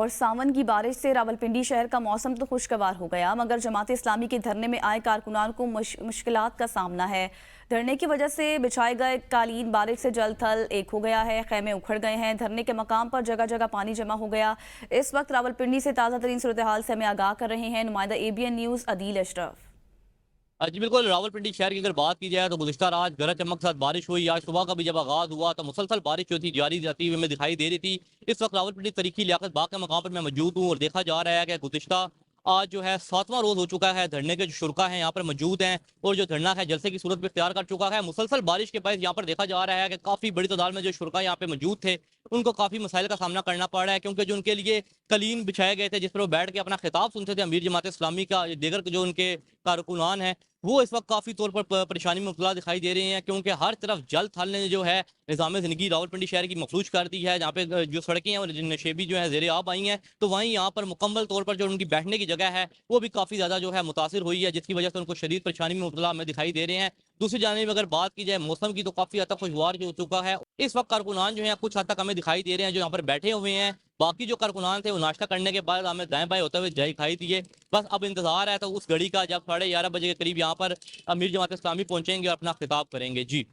اور सावन की बारिश से रावलपिंडी शहर का मौसम तो खुशगवार हो गया, मगर जमात इस्लामी के धरने में आए कारकुनान को मुश्किलात का सामना है। धरने की वजह से बिछाए गए कालीन बारिश से जल थल एक हो गया है, खेमे उखड़ गए हैं, धरने के मकाम पर जगह जगह पानी जमा हो गया। इस वक्त रावलपिंडी से ताज़ा तरीन सूरत हाल से हमें आगाह कर रहे हैं नुमाइंदा ABN न्यूज़ अदील अशरफ। जी बिल्कुल, रावलपिंडी शहर की अगर बात की जाए तो गुज़िश्ता रात गरज चमक के साथ बारिश हुई। आज सुबह का भी जब आगाज़ हुआ तो मुसलसल बारिश जो थी जारी जाती हुई हमें दिखाई दे रही थी। इस वक्त रावलपिंडी तरीकी लियाकत बाग के मकाम पर मैं मौजूद हूँ और देखा जा रहा है कि गुज़िश्ता आज जो है 7वां रोज़ हो चुका है। धरने के जो शुरका हैं यहाँ पर मौजूद हैं और जो धरना है जलसे की सूरत में इख्तियार कर चुका है। मुसलसल बारिश के बाद यहाँ पर देखा जा रहा है कि काफ़ी बड़ी तादाद में जो शुरका यहाँ पे मौजूद थे उनको काफ़ी मसाइल का सामना करना पड़ रहा है, क्योंकि जो उनके लिए कलीन बिछाए गए थे जिस पर वो बैठ के अपना खिताब सुनते थे अमीर जमात इस्लामी का, दीगर जो उनके कारकुनान हैं वो इस वक्त काफ़ी तौर पर परेशानी में मुब्तला दिखाई दे रहे हैं, क्योंकि हर तरफ जल थल ने जो है निज़ाम ज़िंदगी रावलपिंडी शहर की मफलूज कर दी है। जहाँ पे जो सड़कें हैं और नशेबी जो है ज़ेरे आब आई हैं, तो वहीं यहाँ पर मुकम्मल तौर पर जो उनकी बैठने की जगह है वो भी काफ़ी ज़्यादा जो है मुतासिर हुई है, जिसकी वजह से उनको शदीद परेशानी में मुब्तला हमें दिखाई दे रहे हैं। दूसरी जानिब अगर बात की जाए मौसम की तो काफ़ी हद तक खुशगवार हो चुका है। इस वक्त कारकुनान जो है कुछ हद तक हमें दिखाई दे रहे हैं जो यहाँ पर बैठे हुए हैं। बाकी जो कारकुनान थे वो नाश्ता करने के बाद हमें दाएं बाएं होते हुए दिखाई दिए। बस अब इंतजार है तो उस घड़ी का जब 11:30 बजे के करीब यहाँ पर अमीर जमात इस्लामी पहुंचेंगे और अपना खिताब करेंगे। जी।